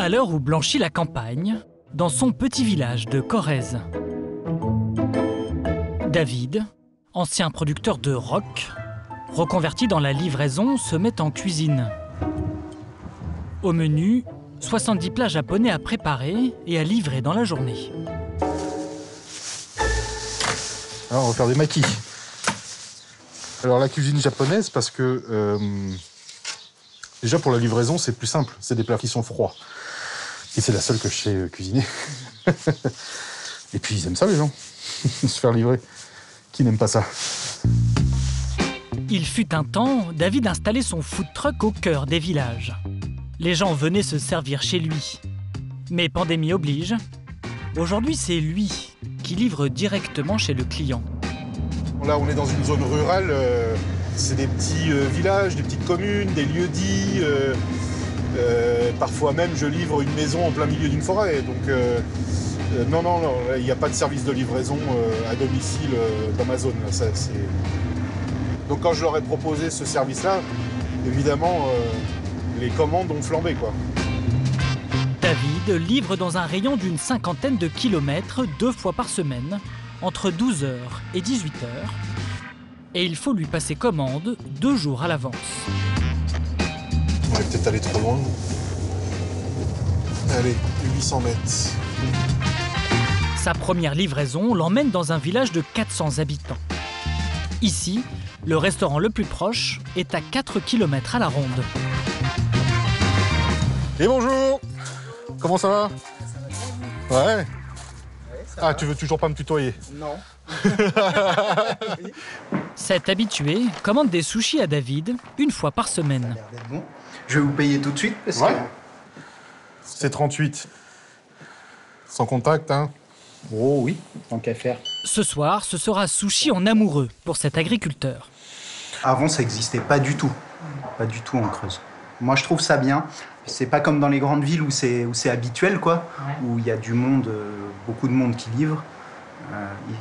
à l'heure où blanchit la campagne, dans son petit village de Corrèze. David, ancien producteur de rock, reconverti dans la livraison, se met en cuisine. Au menu, 70 plats japonais à préparer et à livrer dans la journée. Alors, on va faire des makis. Alors la cuisine japonaise, parce que déjà pour la livraison, c'est plus simple. C'est des plats qui sont froids. Et c'est la seule que je sais cuisiner. Et puis ils aiment ça, les gens, se faire livrer. Qui n'aime pas ça? Il fut un temps, David installait son food truck au cœur des villages. Les gens venaient se servir chez lui. Mais pandémie oblige, aujourd'hui c'est lui qui livre directement chez le client. Là, on est dans une zone rurale. C'est des petits villages, des petites communes, des lieux-dits. Parfois même, je livre une maison en plein milieu d'une forêt. Donc, non, il n'y a pas de service de livraison à domicile dans ma zone. Là. Donc, quand je leur ai proposé ce service-là, évidemment, les commandes ont flambé, quoi. David livre dans un rayon d'une 50aine de kilomètres 2 fois par semaine, entre 12h et 18h. Et il faut lui passer commande 2 jours à l'avance. On va peut-être aller trop loin. Allez, 800 mètres. Sa première livraison l'emmène dans un village de 400 habitants. Ici, le restaurant le plus proche est à 4 km à la ronde. Et bonjour! Comment ça va? Ouais. Ah, tu veux toujours pas me tutoyer? Non. Cet habitué commande des sushis à David 1 fois par semaine. Bon. Je vais vous payer tout de suite parce Ouais. C'est 38. Sans contact, hein? Oh oui, tant qu'à faire. Ce soir, ce sera sushi en amoureux pour cet agriculteur. Avant, ça n'existait pas du tout. Pas du tout en Creuse. Moi, je trouve ça bien. C'est pas comme dans les grandes villes où c'est habituel, quoi. Ouais. Où il y a du monde, beaucoup de monde qui livre.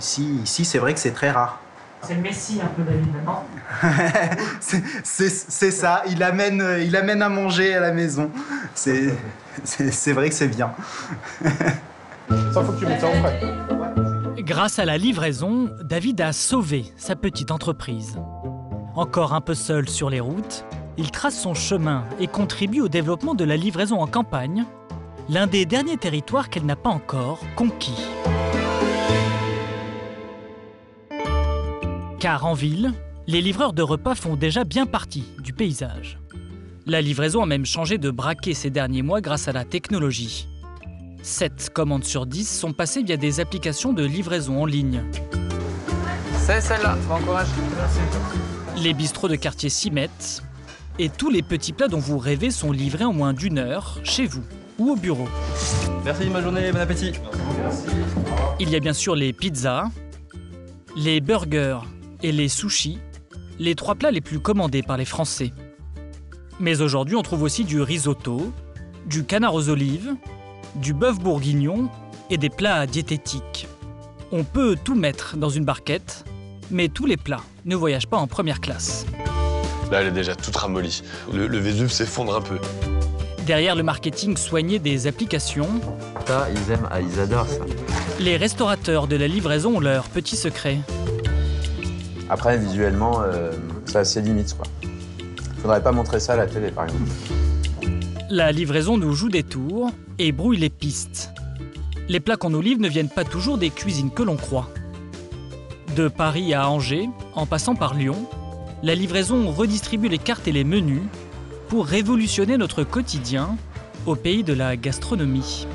Ici, c'est vrai que c'est très rare. C'est le Messi un peu, David, maintenant. c'est ça. Il amène à manger à la maison. C'est vrai que c'est bien. Ça, faut que tu mettes ça en frais. Grâce à la livraison, David a sauvé sa petite entreprise. Encore un peu seul sur les routes, il trace son chemin et contribue au développement de la livraison en campagne, l'un des derniers territoires qu'elle n'a pas encore conquis. Car en ville, les livreurs de repas font déjà bien partie du paysage. La livraison a même changé de braquet ces derniers mois grâce à la technologie. 7 commandes sur 10 sont passées via des applications de livraison en ligne. C'est celle-là, bon courage. Merci. Les bistrots de quartier s'y mettent et tous les petits plats dont vous rêvez sont livrés en moins d'1 heure chez vous ou au bureau. Merci, bonne journée, bon appétit. Merci. Il y a bien sûr les pizzas, les burgers et les sushis, les 3 plats les plus commandés par les Français. Mais aujourd'hui, on trouve aussi du risotto, du canard aux olives, du bœuf bourguignon et des plats diététiques. On peut tout mettre dans une barquette, mais tous les plats ne voyagent pas en première classe. Là, elle est déjà toute ramollie. Le Vésuve s'effondre un peu. Derrière le marketing soigné des applications, Ça, ils aiment, ils adorent ça. les restaurateurs de la livraison ont leur petit secret. Après, visuellement, c'est assez limite, quoi. Faudrait pas montrer ça à la télé, par exemple. La livraison nous joue des tours et brouille les pistes. Les plats qu'on nous livre ne viennent pas toujours des cuisines que l'on croit. De Paris à Angers, en passant par Lyon, la livraison redistribue les cartes et les menus pour révolutionner notre quotidien au pays de la gastronomie.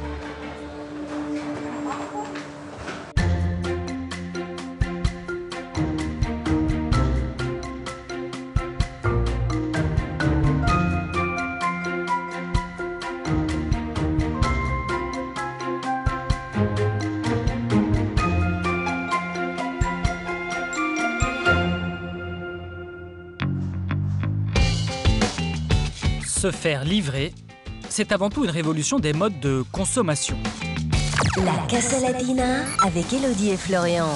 Se faire livrer, c'est avant tout une révolution des modes de consommation. La Casa Latina avec Elodie et Florian.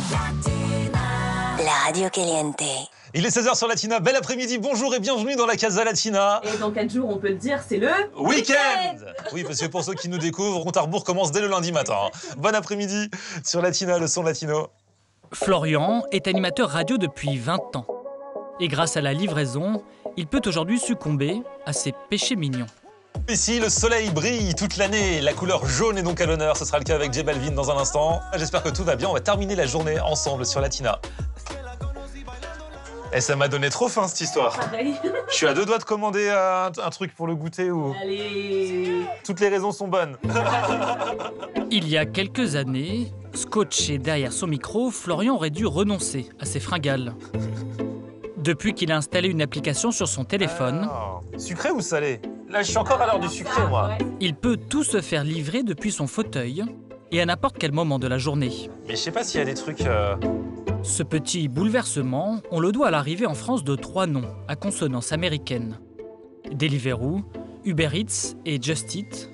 La Radio Caliente. Il est 16h sur Latina, bel après-midi, bonjour et bienvenue dans la Casa Latina. Et dans 4 jours, on peut te dire, c'est le week-end. Oui, parce que pour ceux qui nous découvrent, compte à rebours commence dès le lundi matin. Bon après-midi sur Latina, le son latino. Florian est animateur radio depuis 20 ans. Et grâce à la livraison, il peut aujourd'hui succomber à ses péchés mignons. Ici, le soleil brille toute l'année. La couleur jaune est donc à l'honneur. Ce sera le cas avec J Balvin dans un instant. J'espère que tout va bien. On va terminer la journée ensemble sur Latina. Et ça m'a donné trop faim, cette histoire. Pareil. Je suis à 2 doigts de commander un truc pour le goûter ou... Allez. Toutes les raisons sont bonnes. Il y a quelques années, scotché derrière son micro, Florian aurait dû renoncer à ses fringales. Depuis qu'il a installé une application sur son téléphone, Alors, sucré ou salé? Là, je suis encore à l'heure du sucré, moi. Ouais. il peut tout se faire livrer depuis son fauteuil et à n'importe quel moment de la journée. Mais je sais pas s'il y a des trucs... Ce petit bouleversement, on le doit à l'arrivée en France de 3 noms à consonance américaine. Deliveroo, Uber Eats et Just Eat.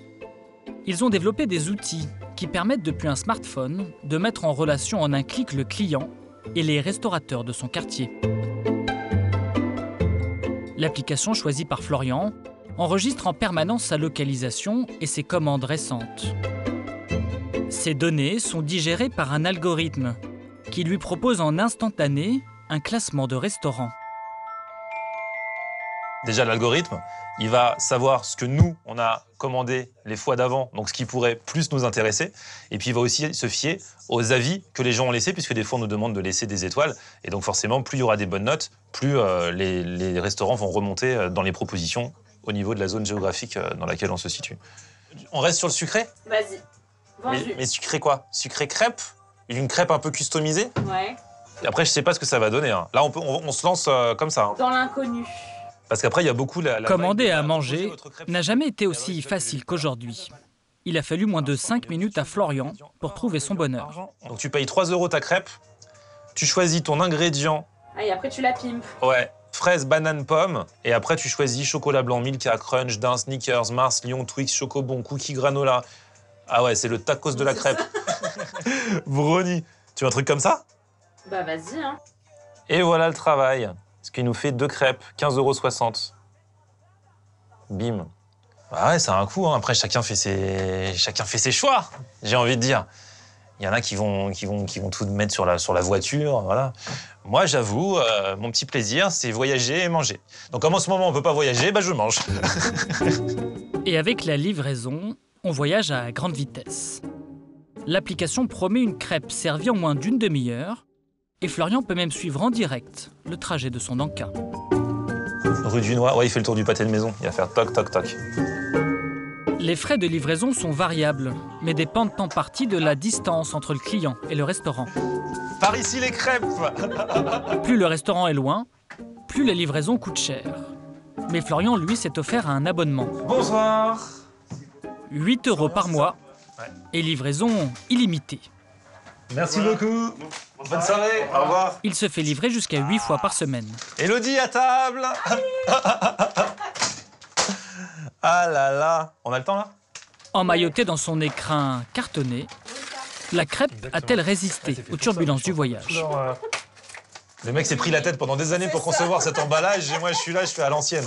Ils ont développé des outils qui permettent depuis un smartphone de mettre en relation en un clic le client et les restaurateurs de son quartier. L'application choisie par Florian enregistre en permanence sa localisation et ses commandes récentes. Ces données sont digérées par un algorithme qui lui propose en instantané un classement de restaurants. Déjà, l'algorithme, il va savoir ce que nous, on a commandé les fois d'avant, donc ce qui pourrait plus nous intéresser. Et puis, il va aussi se fier aux avis que les gens ont laissés, puisque des fois, on nous demande de laisser des étoiles. Et donc, forcément, plus il y aura des bonnes notes, plus les restaurants vont remonter dans les propositions au niveau de la zone géographique dans laquelle on se situe. On reste sur le sucré? Vas-y. Vendu. Mais sucré quoi? Sucré crêpe? Une crêpe un peu customisée? Ouais. Et après, je sais pas ce que ça va donner. Hein. Là, on se lance comme ça. Hein. Dans l'inconnu. Parce qu'après, il y a beaucoup... Commander à manger n'a jamais été aussi facile qu'aujourd'hui. Il a fallu moins de 5 minutes à Florian pour trouver son bonheur. Donc tu payes 3 € ta crêpe, tu choisis ton ingrédient. Ah, et après, tu la pimpes. Ouais, fraise, banane, pomme. Et après, tu choisis chocolat blanc, Milka, Crunch, Dain, Snickers, Mars, Lion, Twix, Chocobon, Cookie, Granola. Ah ouais, c'est le tacos de la crêpe. Brownie. Tu veux un truc comme ça? Bah, vas-y, hein. Et voilà le travail. Ce qui nous fait 2 crêpes, 15,60 €. Bim. Bah ouais, ça a un coût. Hein. Après, chacun fait ses choix, j'ai envie de dire. Il y en a qui vont tout mettre sur la voiture. Voilà. Moi, j'avoue, mon petit plaisir, c'est voyager et manger. Donc, comme en ce moment, on ne peut pas voyager, bah, je mange. Et avec la livraison, on voyage à grande vitesse. L'application promet une crêpe servie en moins d'une demi-heure et Florian peut même suivre en direct le trajet de son encas. Rue du Noir, ouais, il fait le tour du pâté de maison. Il va faire toc, toc, toc. Les frais de livraison sont variables, mais dépendent en partie de la distance entre le client et le restaurant. Par ici, les crêpes. Plus le restaurant est loin, plus la livraison coûte cher. Mais Florian, lui, s'est offert un abonnement. Bonsoir. 8 € par mois et livraison illimitée. Merci beaucoup. Bonne soirée. Au revoir. Il se fait livrer jusqu'à 8 fois par semaine. Élodie à table. Ah là là. On a le temps là? Emmaillotée dans son écrin cartonné, la crêpe a-t-elle résisté aux turbulences du voyage? Le mec s'est pris la tête pendant des années pour concevoir cet emballage et moi je suis là, je fais à l'ancienne.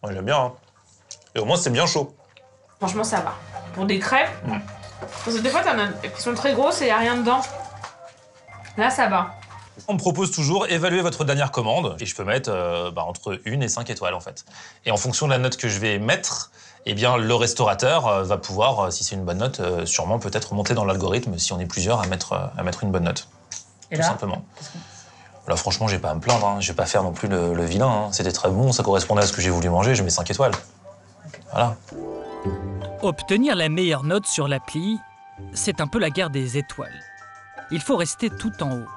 Ouais, j'aime bien. Hein. Et au moins c'est bien chaud. Franchement, ça va. Pour des crêpes, parce que des fois, t'en as qui sont très grosses et y a rien dedans. Là, ça va. On me propose toujours évaluer votre dernière commande et je peux mettre entre 1 et 5 étoiles en fait. Et en fonction de la note que je vais mettre, eh bien le restaurateur va pouvoir, si c'est une bonne note, sûrement peut-être monter dans l'algorithme si on est plusieurs à mettre une bonne note. Et tout là, simplement. Là franchement, j'ai pas à me plaindre, hein. Je vais pas faire non plus le vilain. Hein. C'était très bon, ça correspondait à ce que j'ai voulu manger, je mets 5 étoiles. Okay. Voilà. Obtenir la meilleure note sur l'appli, c'est un peu la guerre des étoiles. Il faut rester tout en haut.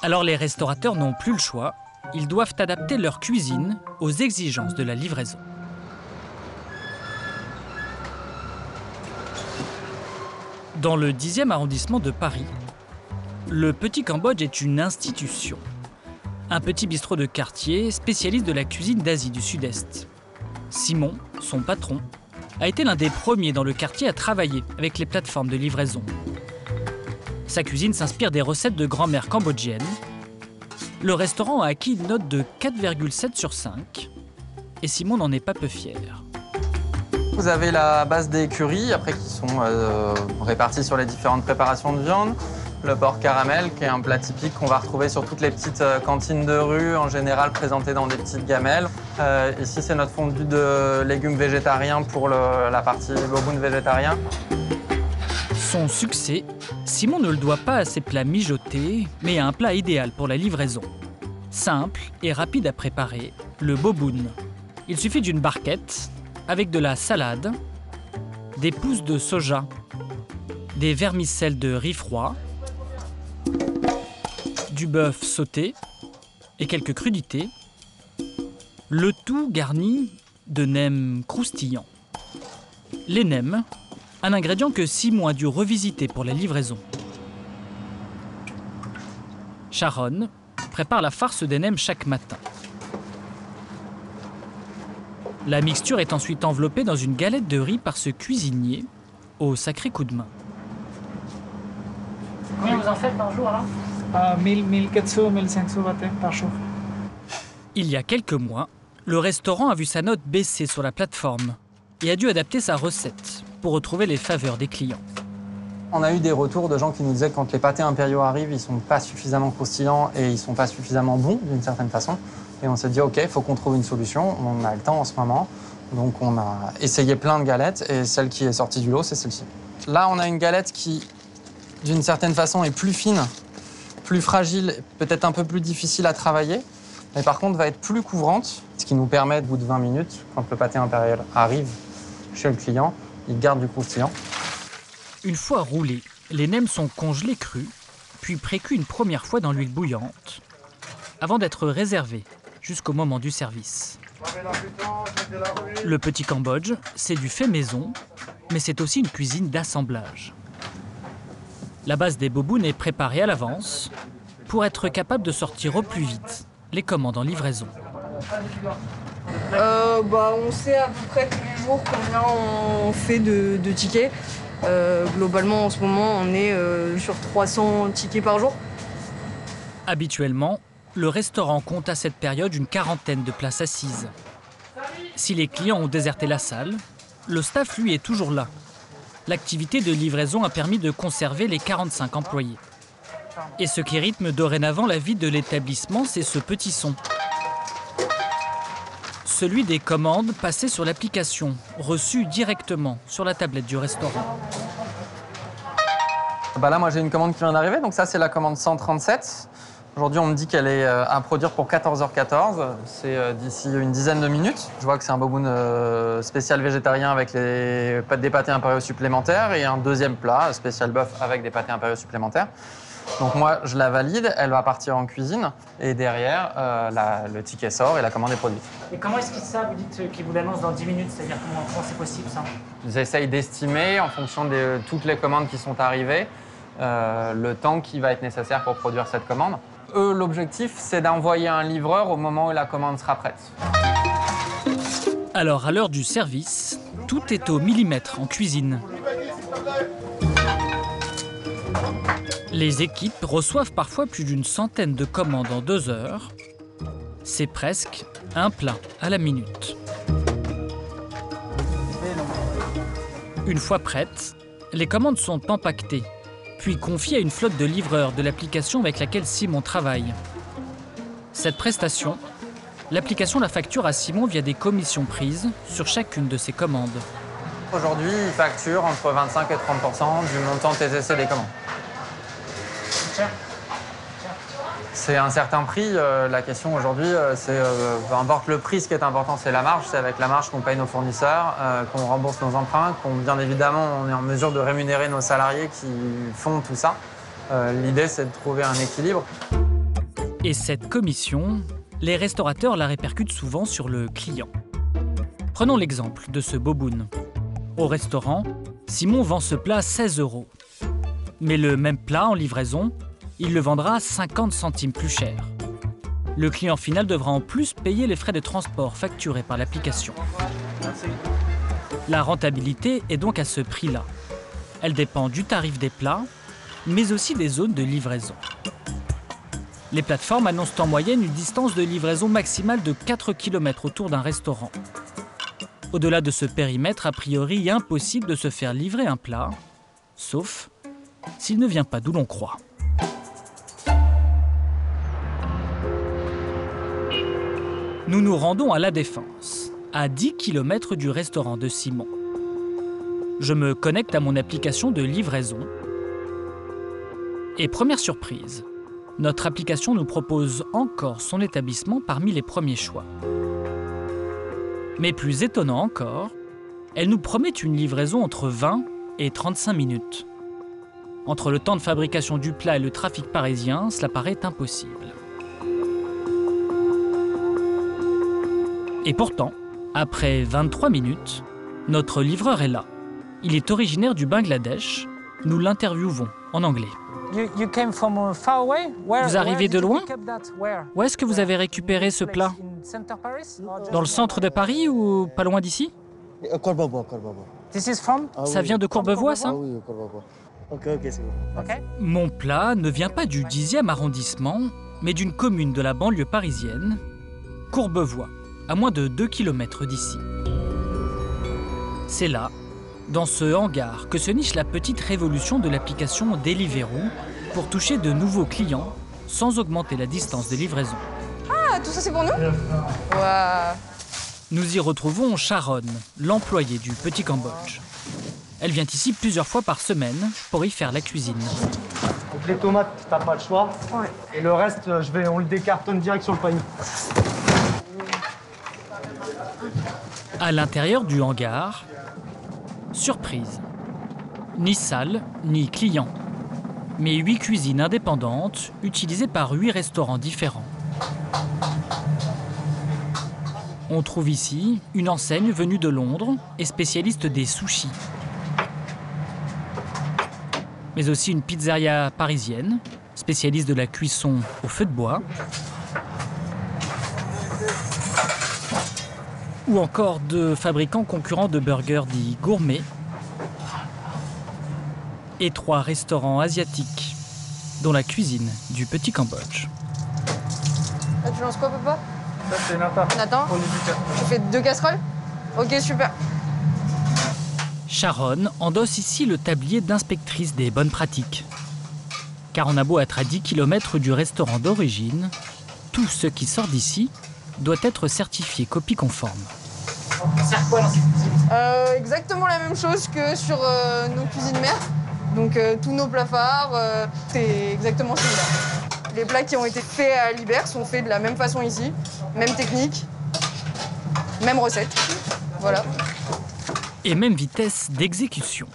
Alors les restaurateurs n'ont plus le choix, ils doivent adapter leur cuisine aux exigences de la livraison. Dans le 10e arrondissement de Paris, le Petit Cambodge est une institution. Un petit bistrot de quartier spécialiste de la cuisine d'Asie du Sud-Est. Simon, son patron, a été l'un des premiers dans le quartier à travailler avec les plateformes de livraison. Sa cuisine s'inspire des recettes de grand-mère cambodgienne. Le restaurant a acquis une note de 4,7 sur 5 et Simon n'en est pas peu fier. Vous avez la base des currys, après qui sont répartis sur les différentes préparations de viande. Le porc caramel, qui est un plat typique qu'on va retrouver sur toutes les petites cantines de rue, en général présenté dans des petites gamelles. Ici, c'est notre fondu de légumes végétariens pour la partie boboon végétarien. Son succès, Simon ne le doit pas à ses plats mijotés, mais à un plat idéal pour la livraison. Simple et rapide à préparer, le boboon. Il suffit d'une barquette avec de la salade, des pousses de soja, des vermicelles de riz froid, du bœuf sauté et quelques crudités, le tout garni de nems croustillants. Les nems, un ingrédient que Simon a dû revisiter pour la livraison. Sharon prépare la farce des nems chaque matin. La mixture est ensuite enveloppée dans une galette de riz par ce cuisinier au sacré coup de main. Combien vous en faites par jour alors 1400, 1500 watts par jour. Il y a quelques mois, le restaurant a vu sa note baisser sur la plateforme et a dû adapter sa recette pour retrouver les faveurs des clients. On a eu des retours de gens qui nous disaient que quand les pâtés impériaux arrivent, ils ne sont pas suffisamment croustillants et ils ne sont pas suffisamment bons d'une certaine façon. Et on s'est dit, OK, il faut qu'on trouve une solution. On a le temps en ce moment. Donc on a essayé plein de galettes et celle qui est sortie du lot, c'est celle-ci. Là, on a une galette qui, d'une certaine façon, est plus fine, plus fragile, peut-être un peu plus difficile à travailler, mais par contre va être plus couvrante, ce qui nous permet, au bout de 20 minutes, quand le pâté impérial arrive chez le client, il garde du croustillant. Une fois roulés, les nems sont congelés crus, puis précuits une première fois dans l'huile bouillante, avant d'être réservés jusqu'au moment du service. Le petit Cambodge, c'est du fait maison, mais c'est aussi une cuisine d'assemblage. La base des boboons est préparée à l'avance pour être capable de sortir au plus vite les commandes en livraison. On sait à peu près tous les jours combien on fait de tickets. Globalement, en ce moment, on est sur 300 tickets par jour. Habituellement, le restaurant compte à cette période une quarantaine de places assises. Si les clients ont déserté la salle, le staff, lui, est toujours là. L'activité de livraison a permis de conserver les 45 employés. Et ce qui rythme dorénavant la vie de l'établissement, c'est ce petit son. Celui des commandes passées sur l'application, reçues directement sur la tablette du restaurant. Là, moi, j'ai une commande qui vient d'arriver. Donc ça, c'est la commande 137. Aujourd'hui, on me dit qu'elle est à produire pour 14h14. C'est d'ici une dizaine de minutes. Je vois que c'est un boboon spécial végétarien avec des pâtés impériaux supplémentaires et un deuxième plat spécial bœuf avec des pâtés impériaux supplémentaires. Donc moi, je la valide, elle va partir en cuisine et derrière, le ticket sort et la commande est produite. Et comment est-ce qu'ils savent, vous dites qu'ils vous l'annoncent dans 10 minutes, c'est-à-dire comment c'est possible ça? J'essaye d'estimer, en fonction de toutes les commandes qui sont arrivées, le temps qui va être nécessaire pour produire cette commande. Eux, l'objectif, c'est d'envoyer un livreur au moment où la commande sera prête. Alors, à l'heure du service, tout est au millimètre en cuisine. Les équipes reçoivent parfois plus d'une centaine de commandes en 2 heures. C'est presque un plat à la minute. Une fois prêtes, les commandes sont empaquetées, puis confiées à une flotte de livreurs de l'application avec laquelle Simon travaille. Cette prestation, l'application la facture à Simon via des commissions prises sur chacune de ses commandes. Aujourd'hui, il facture entre 25 et 30% du montant TTC des commandes. C'est un certain prix. La question aujourd'hui, c'est peu importe le prix, ce qui est important, c'est la marge. C'est avec la marge qu'on paye nos fournisseurs, qu'on rembourse nos emprunts, qu'on, bien évidemment, on est en mesure de rémunérer nos salariés qui font tout ça. L'idée, c'est de trouver un équilibre. Et cette commission, les restaurateurs la répercutent souvent sur le client. Prenons l'exemple de ce boboon. Au restaurant, Simon vend ce plat à 16 €. Mais le même plat en livraison, il le vendra 50 centimes plus cher. Le client final devra en plus payer les frais de transport facturés par l'application. La rentabilité est donc à ce prix-là. Elle dépend du tarif des plats, mais aussi des zones de livraison. Les plateformes annoncent en moyenne une distance de livraison maximale de 4 km autour d'un restaurant. Au-delà de ce périmètre, a priori, impossible de se faire livrer un plat, sauf s'il ne vient pas d'où l'on croit. Nous nous rendons à La Défense, à 10 km du restaurant de Simon. Je me connecte à mon application de livraison. Et première surprise, notre application nous propose encore son établissement parmi les premiers choix. Mais plus étonnant encore, elle nous promet une livraison entre 20 et 35 minutes. Entre le temps de fabrication du plat et le trafic parisien, cela paraît impossible. Et pourtant, après 23 minutes, notre livreur est là. Il est originaire du Bangladesh. Nous l'interviewons en anglais. Vous arrivez de loin? Où est-ce que vous avez récupéré ce plat? Dans le centre de Paris ou pas loin d'ici? Ça vient de Courbevoie, ça? Mon plat ne vient pas du 10e arrondissement, mais d'une commune de la banlieue parisienne, Courbevoie, à moins de 2 km d'ici. C'est là, dans ce hangar, que se niche la petite révolution de l'application Deliveroo pour toucher de nouveaux clients sans augmenter la distance de livraison. Ah, tout ça c'est pour nous? Waouh. Nous y retrouvons Sharon, l'employée du Petit Cambodge. Elle vient ici plusieurs fois par semaine pour y faire la cuisine. Donc les tomates, t'as pas le choix. Ouais. Et le reste, on le décartonne direct sur le panier. À l'intérieur du hangar, surprise. Ni salle, ni client. Mais 8 cuisines indépendantes utilisées par 8 restaurants différents. On trouve ici une enseigne venue de Londres et spécialiste des sushis. Mais aussi une pizzeria parisienne, spécialiste de la cuisson au feu de bois. Ou encore 2 fabricants concurrents de burgers dits gourmets. Et 3 restaurants asiatiques, dont la cuisine du Petit Cambodge. Là, tu lances quoi, papa? Ça, c'est Nathan. Nathan? Tu fais 2 casseroles? Ok, super. Sharon endosse ici le tablier d'inspectrice des bonnes pratiques. Car on a beau être à 10 km du restaurant d'origine, tout ce qui sort d'ici doit être certifié copie conforme. On sert quoi dans cette cuisine? Exactement la même chose que sur nos cuisines mères. Donc tous nos plats phares, c'est exactement similaire. Les plats qui ont été faits à Libère sont faits de la même façon ici. Même technique, même recette. Voilà. Et même vitesse d'exécution.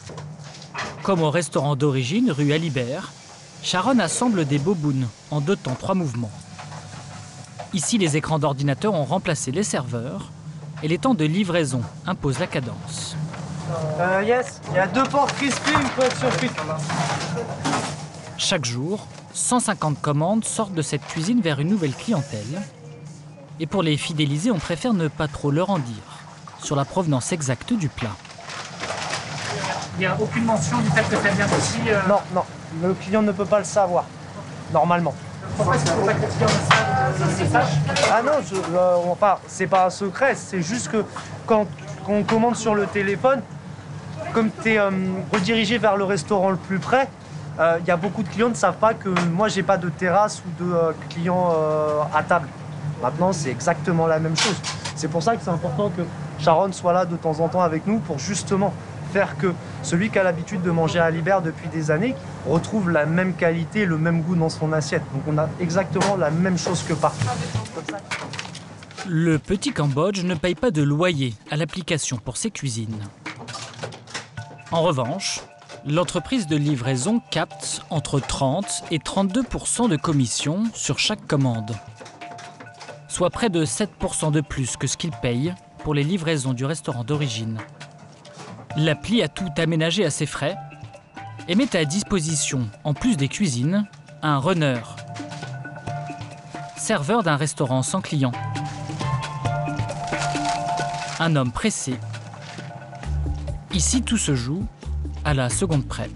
Comme au restaurant d'origine, rue Alibert, Sharon assemble des bobounes en 2 temps 3 mouvements. Ici, les écrans d'ordinateur ont remplacé les serveurs et les temps de livraison imposent la cadence. Yes, il y a 2 portes crispy, une porte surcuite. Chaque jour, 150 commandes sortent de cette cuisine vers une nouvelle clientèle. Et pour les fidéliser, on préfère ne pas trop leur en dire sur la provenance exacte du plat. Il n'y a aucune mention du fait que ça vient d'ici Non, non, le client ne peut pas le savoir, normalement. Pourquoi est-ce qu'il ne faut pas que le client le sache? Ah non, enfin, c'est pas un secret, c'est juste que quand on commande sur le téléphone, comme tu es redirigé vers le restaurant le plus près, il y a beaucoup de clients qui ne savent pas que moi, j'ai pas de terrasse ou de clients à table. Maintenant, c'est exactement la même chose. C'est pour ça que c'est important que Sharon soit là de temps en temps avec nous pour justement faire que celui qui a l'habitude de manger à Libère depuis des années retrouve la même qualité, le même goût dans son assiette. Donc on a exactement la même chose que partout. Le Petit Cambodge ne paye pas de loyer à l'application pour ses cuisines. En revanche, l'entreprise de livraison capte entre 30 et 32% de commission sur chaque commande, soit près de 7% de plus que ce qu'il paye pour les livraisons du restaurant d'origine. L'appli a tout aménagé à ses frais et met à disposition, en plus des cuisines, un runner, serveur d'un restaurant sans client. Un homme pressé. Ici, tout se joue à la seconde près.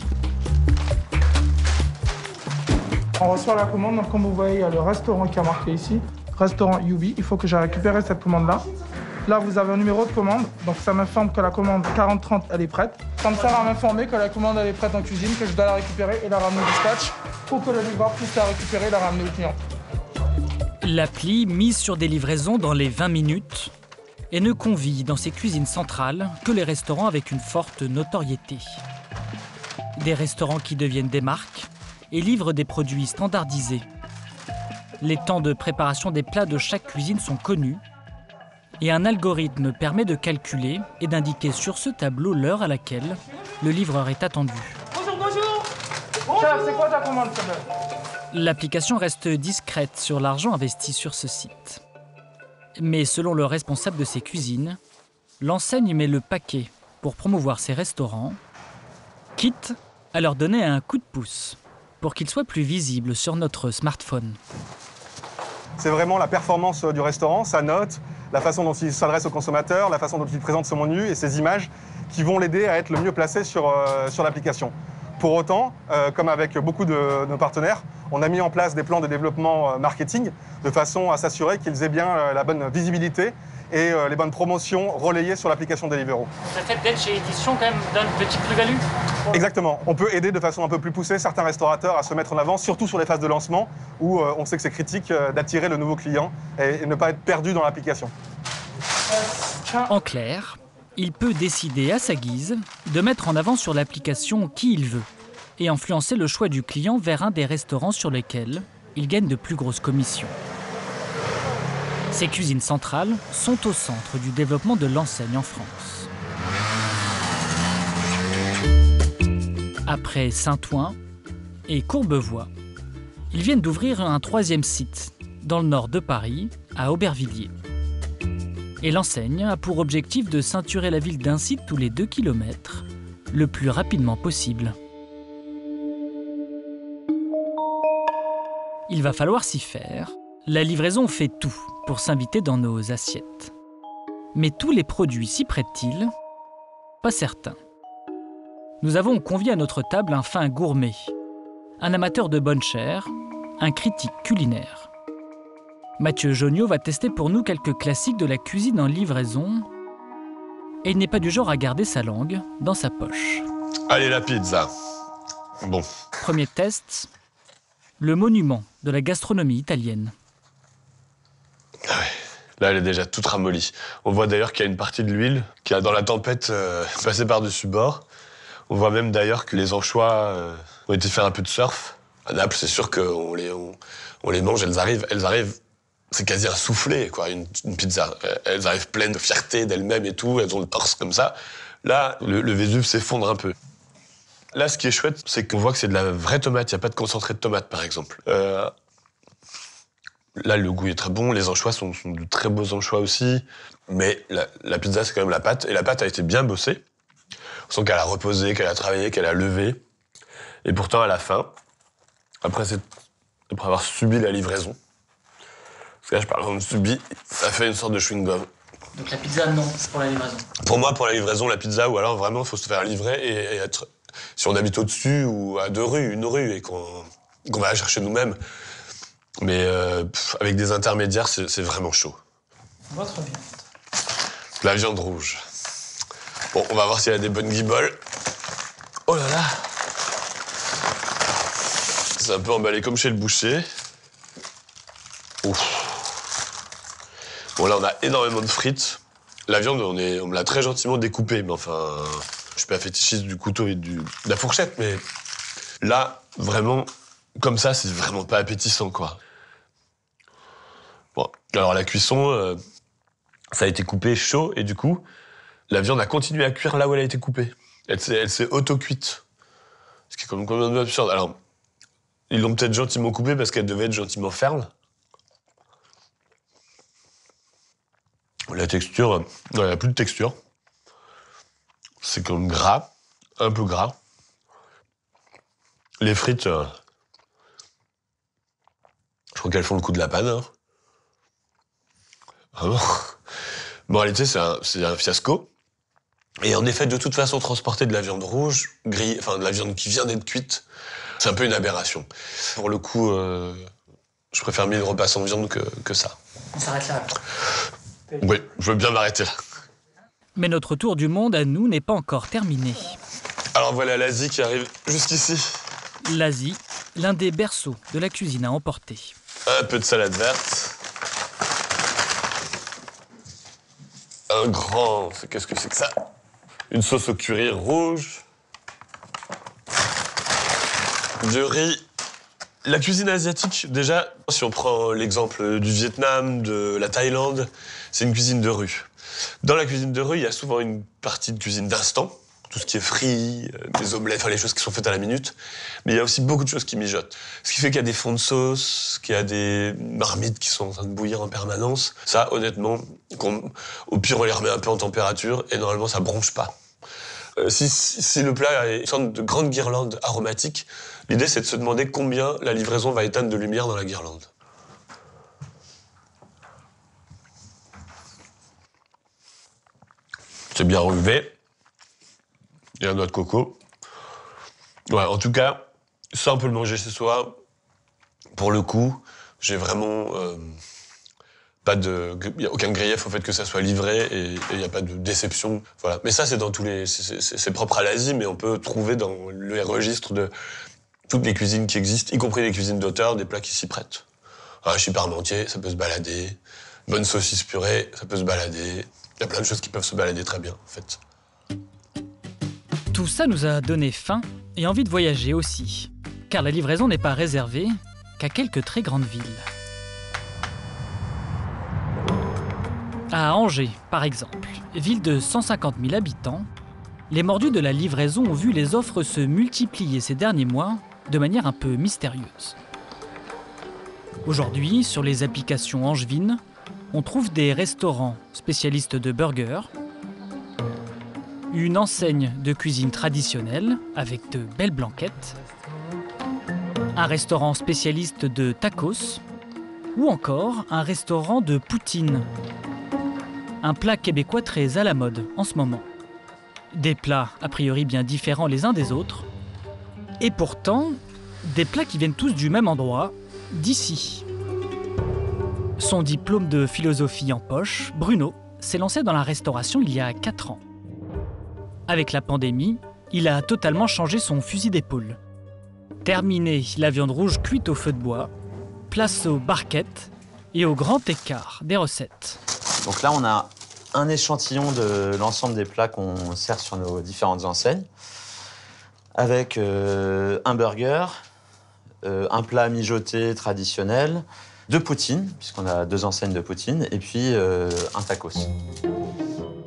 On reçoit la commande, donc comme vous voyez, il y a le restaurant qui est marqué ici, restaurant Yubi. Il faut que j'ai récupéré cette commande-là. Là, vous avez un numéro de commande, donc ça m'informe que la commande 4030, elle est prête. Ça me sert à m'informer que la commande, elle est prête en cuisine, que je dois la récupérer et la ramener au dispatch pour que le livreur puisse la récupérer et la ramener au client. L'appli mise sur des livraisons dans les 20 minutes et ne convie dans ses cuisines centrales que les restaurants avec une forte notoriété. Des restaurants qui deviennent des marques et livrent des produits standardisés. Les temps de préparation des plats de chaque cuisine sont connus et un algorithme permet de calculer et d'indiquer sur ce tableau l'heure à laquelle le livreur est attendu. Bonjour, bonjour. Chef, c'est quoi ta commande, s'il te plaît? L'application reste discrète sur l'argent investi sur ce site. Mais selon le responsable de ces cuisines, l'enseigne met le paquet pour promouvoir ses restaurants, quitte à leur donner un coup de pouce pour qu'ils soient plus visibles sur notre smartphone. C'est vraiment la performance du restaurant, sa note, la façon dont il s'adresse aux consommateurs, la façon dont il présente son menu et ses images qui vont l'aider à être le mieux placé sur l'application. Pour autant, comme avec beaucoup de nos partenaires, on a mis en place des plans de développement marketing de façon à s'assurer qu'ils aient bien la bonne visibilité et les bonnes promotions relayées sur l'application Deliveroo. Le fait d'être chez Édition, quand même, donne une petite plus-value. Exactement. On peut aider de façon un peu plus poussée certains restaurateurs à se mettre en avant, surtout sur les phases de lancement, où on sait que c'est critique d'attirer le nouveau client et ne pas être perdu dans l'application. En clair, il peut décider à sa guise de mettre en avant sur l'application qui il veut et influencer le choix du client vers un des restaurants sur lesquels il gagne de plus grosses commissions. Ces cuisines centrales sont au centre du développement de l'enseigne en France. Après Saint-Ouen et Courbevoie, ils viennent d'ouvrir un 3e site dans le nord de Paris, à Aubervilliers. Et l'enseigne a pour objectif de ceinturer la ville d'un site tous les 2 km, le plus rapidement possible. Il va falloir s'y faire. La livraison fait tout pour s'inviter dans nos assiettes. Mais tous les produits s'y prêtent-ils? Pas certains. Nous avons convié à notre table un fin gourmet, un amateur de bonne chair, un critique culinaire. Mathieu Joniot va tester pour nous quelques classiques de la cuisine en livraison et il n'est pas du genre à garder sa langue dans sa poche. Allez, la pizza. Bon. Premier test, le monument de la gastronomie italienne. Ah ouais. Là, elle est déjà toute ramollie. On voit d'ailleurs qu'il y a une partie de l'huile qui a, dans la tempête, passé par-dessus bord. On voit même d'ailleurs que les anchois ont été faire un peu de surf. À Naples, c'est sûr qu'on les mange, elles arrivent, c'est quasi un soufflé, quoi, une pizza. Elles arrivent pleines de fierté d'elles-mêmes et tout, elles ont le torse comme ça. Là, le Vésuve s'effondre un peu. Là, ce qui est chouette, c'est qu'on voit que c'est de la vraie tomate, il n'y a pas de concentré de tomate, par exemple. Là, le goût est très bon, les anchois sont de très beaux anchois aussi, mais la pizza, c'est quand même la pâte, et la pâte a été bien bossée. On sent qu'elle a reposé, qu'elle a travaillé, qu'elle a levé. Et pourtant, à la fin, après avoir subi la livraison, parce que là, je parle de subi, ça fait une sorte de chewing-gum. Donc la pizza, non, c'est pour la livraison. Pour moi, pour la livraison, la pizza, ou alors vraiment, il faut se faire livrer et être... Si on habite au-dessus ou à 2 rues, une rue, et qu'on va la chercher nous-mêmes. Mais avec des intermédiaires, c'est vraiment chaud. On va très bien. La viande rouge. Bon, on va voir s'il y a des bonnes guiboles. Oh là là! C'est un peu emballé comme chez le boucher. Ouf. Bon, là, on a énormément de frites. La viande, on me l'a très gentiment découpée, mais enfin... Je suis pas fétichiste du couteau et de la fourchette, mais là, vraiment, comme ça, c'est vraiment pas appétissant, quoi. Bon, alors la cuisson, ça a été coupé chaud, et du coup, la viande a continué à cuire là où elle a été coupée. Elle s'est auto-cuite. Ce qui est quand même un peu absurde. Alors, ils l'ont peut-être gentiment coupée parce qu'elle devait être gentiment ferme. La texture, non, il n'y a plus de texture. C'est comme gras, un peu gras. Les frites, je crois qu'elles font le coup de la panne. Hein. Vraiment. Bon, en réalité, c'est un fiasco. Et en effet, de toute façon, transporter de la viande rouge, grillée, enfin de la viande qui vient d'être cuite, C'est un peu une aberration. Pour le coup, je préfère 1000 repas sans viande que ça. On s'arrête là. Oui, je veux bien m'arrêter là. Mais notre tour du monde à nous n'est pas encore terminé. Alors voilà l'Asie qui arrive jusqu'ici. L'Asie, l'un des berceaux de la cuisine à emporter. Un peu de salade verte. Un grand... Qu'est-ce que c'est que ça? Une sauce au curry rouge. Du riz. La cuisine asiatique, déjà, si on prend l'exemple du Vietnam, de la Thaïlande, c'est une cuisine de rue. Dans la cuisine de rue, il y a souvent une partie de cuisine d'instant, tout ce qui est frit, des omelettes, enfin les choses qui sont faites à la minute. Mais il y a aussi beaucoup de choses qui mijotent. Ce qui fait qu'il y a des fonds de sauce, qu'il y a des marmites qui sont en train de bouillir en permanence. Ça, honnêtement, au pire, on les remet un peu en température et normalement, ça bronche pas. Si le plat est une sorte de grande guirlande aromatique, l'idée, c'est de se demander combien la livraison va éteindre de lumière dans la guirlande. C'est bien relevé. Il y a un noix de coco. Ouais, en tout cas, ça, on peut le manger chez soi. Pour le coup, j'ai vraiment il n'y a aucun grief au fait que ça soit livré et il n'y a pas de déception. Voilà. Mais ça, c'est dans tous les... C'est propre à l'Asie, mais on peut trouver dans les registres de toutes les cuisines qui existent, y compris les cuisines d'auteur, des plats qui s'y prêtent. Un chip parmentier, ça peut se balader. Bonne saucisse purée, ça peut se balader. Il y a plein de choses qui peuvent se balader très bien, en fait. Tout ça nous a donné faim et envie de voyager aussi. Car la livraison n'est pas réservée qu'à quelques très grandes villes. À Angers, par exemple, ville de 150 000 habitants, les mordus de la livraison ont vu les offres se multiplier ces derniers mois de manière un peu mystérieuse. Aujourd'hui, sur les applications angevines, on trouve des restaurants spécialistes de burgers, une enseigne de cuisine traditionnelle avec de belles blanquettes, un restaurant spécialiste de tacos ou encore un restaurant de poutine, un plat québécois très à la mode en ce moment. Des plats a priori bien différents les uns des autres, et pourtant des plats qui viennent tous du même endroit, d'ici. Son diplôme de philosophie en poche, Bruno s'est lancé dans la restauration il y a 4 ans. Avec la pandémie, il a totalement changé son fusil d'épaule. Terminé la viande rouge cuite au feu de bois, place aux barquettes et au grand écart des recettes. Donc là, on a un échantillon de l'ensemble des plats qu'on sert sur nos différentes enseignes, avec un burger, un plat mijoté traditionnel, 2 poutines, puisqu'on a 2 enseignes de poutine, et puis un tacos.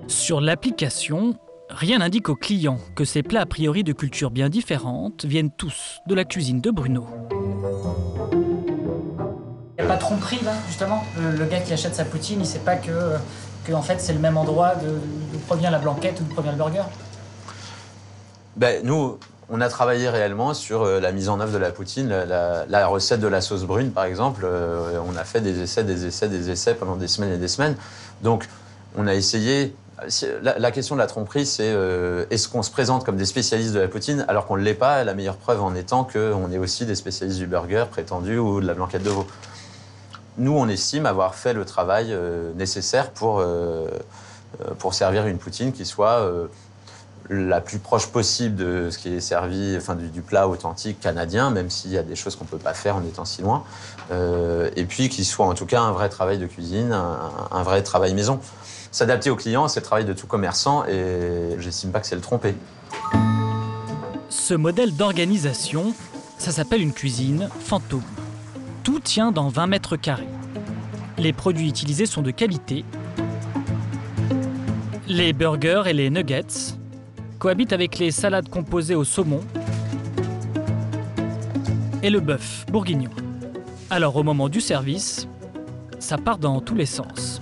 Sur l'application, rien n'indique aux clients que ces plats a priori de cultures bien différentes viennent tous de la cuisine de Bruno. Il n'y a pas de tromperie là, justement. Le gars qui achète sa poutine, il ne sait pas que en fait, c'est le même endroit d'où provient la blanquette ou d'où provient le burger. Ben, nous, on a travaillé réellement sur la mise en œuvre de la poutine, la recette de la sauce brune, par exemple. On a fait des essais pendant des semaines et des semaines. Donc, on a essayé... La question de la tromperie, c'est est-ce qu'on se présente comme des spécialistes de la poutine alors qu'on ne l'est pas, la meilleure preuve en étant qu'on est aussi des spécialistes du burger prétendu ou de la blanquette de veau. Nous, on estime avoir fait le travail nécessaire pour servir une poutine qui soit la plus proche possible de ce qui est servi, enfin du plat authentique canadien, même s'il y a des choses qu'on ne peut pas faire en étant si loin, et puis qui soit en tout cas un vrai travail de cuisine, un vrai travail maison. S'adapter aux clients, c'est le travail de tout commerçant et j'estime pas que c'est le tromper. Ce modèle d'organisation, ça s'appelle une cuisine fantôme. Tout tient dans 20 mètres carrés. Les produits utilisés sont de qualité. Les burgers et les nuggets cohabitent avec les salades composées au saumon et le bœuf bourguignon. Alors au moment du service, ça part dans tous les sens.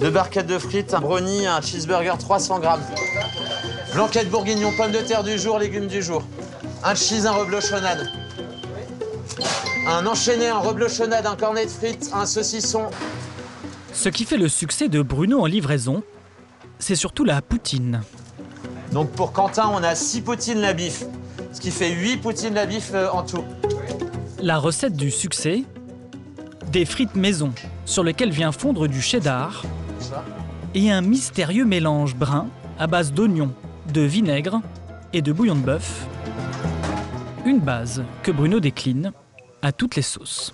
2 barquettes de frites, un brownie, un cheeseburger 300 grammes. Blanquette bourguignon, pommes de terre du jour, légumes du jour. Un cheese, un reblochonnade. Un enchaîné, un reblochonnade, un cornet de frites, un saucisson. Ce qui fait le succès de Bruno en livraison, c'est surtout la poutine. Donc pour Quentin, on a 6 poutines la bif, Ce qui fait 8 poutines la bif en tout. La recette du succès, des frites maison sur lesquelles vient fondre du cheddar et un mystérieux mélange brun à base d'oignons, de vinaigre et de bouillon de bœuf. Une base que Bruno décline à toutes les sauces.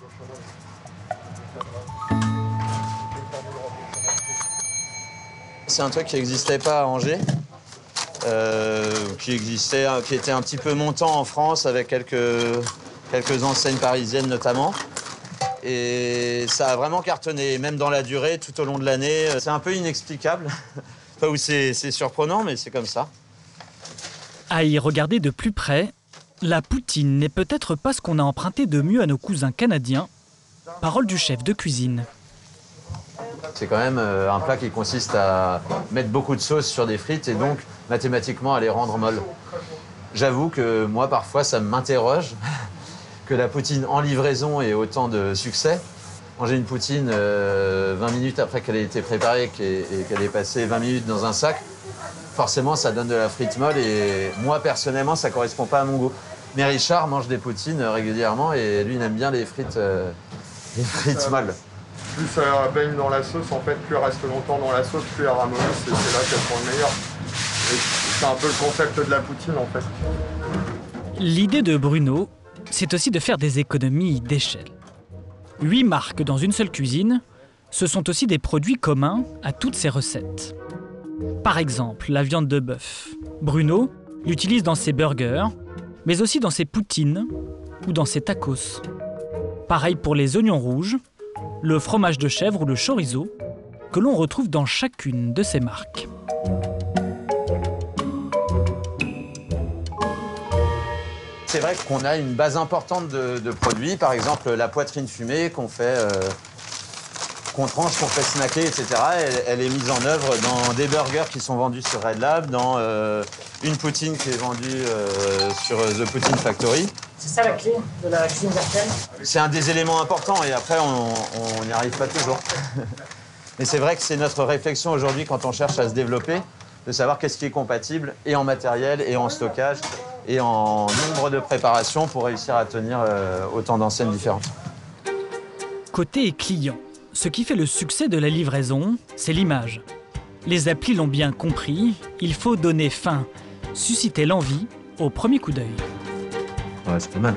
C'est un truc qui n'existait pas à Angers, qui était un petit peu montant en France avec quelques enseignes parisiennes notamment. Et ça a vraiment cartonné, même dans la durée, tout au long de l'année. C'est un peu inexplicable, enfin, ou c'est surprenant, mais c'est comme ça. À y regarder de plus près, la poutine n'est peut-être pas ce qu'on a emprunté de mieux à nos cousins canadiens. Parole du chef de cuisine. C'est quand même un plat qui consiste à mettre beaucoup de sauce sur des frites et donc mathématiquement à les rendre molles. J'avoue que moi, parfois, ça m'interroge que la poutine en livraison ait autant de succès. Manger une poutine 20 minutes après qu'elle ait été préparée et qu'elle ait passé 20 minutes dans un sac, forcément, ça donne de la frite molle et moi, personnellement, ça ne correspond pas à mon goût. Mais Richard mange des poutines régulièrement et lui, il aime bien les frites molles. Plus ça baigne dans la sauce, en fait, plus elle reste longtemps dans la sauce, plus elle ramollit, c'est là qu'elle prend le meilleur. Et c'est un peu le concept de la poutine, en fait. L'idée de Bruno, c'est aussi de faire des économies d'échelle. 8 marques dans une seule cuisine, ce sont aussi des produits communs à toutes ces recettes. Par exemple, la viande de bœuf. Bruno l'utilise dans ses burgers, mais aussi dans ses poutines ou dans ses tacos. Pareil pour les oignons rouges, le fromage de chèvre ou le chorizo, que l'on retrouve dans chacune de ces marques. C'est vrai qu'on a une base importante de produits, par exemple la poitrine fumée qu'on fait, qu'on tranche, qu'on fait snacker, etc. Elle est mise en œuvre dans des burgers qui sont vendus sur Red Lab, dans une poutine qui est vendue sur The Poutine Factory. C'est ça la clé de la cuisine virtuelle? C'est un des éléments importants et après on n'y arrive pas toujours. Mais c'est vrai que c'est notre réflexion aujourd'hui quand on cherche à se développer, de savoir qu'est-ce qui est compatible et en matériel et en stockage et en nombre de préparations pour réussir à tenir autant d'enseignes différentes. Côté client, ce qui fait le succès de la livraison, c'est l'image. Les applis l'ont bien compris, il faut donner faim, susciter l'envie au premier coup d'œil. Ouais, c'est pas mal.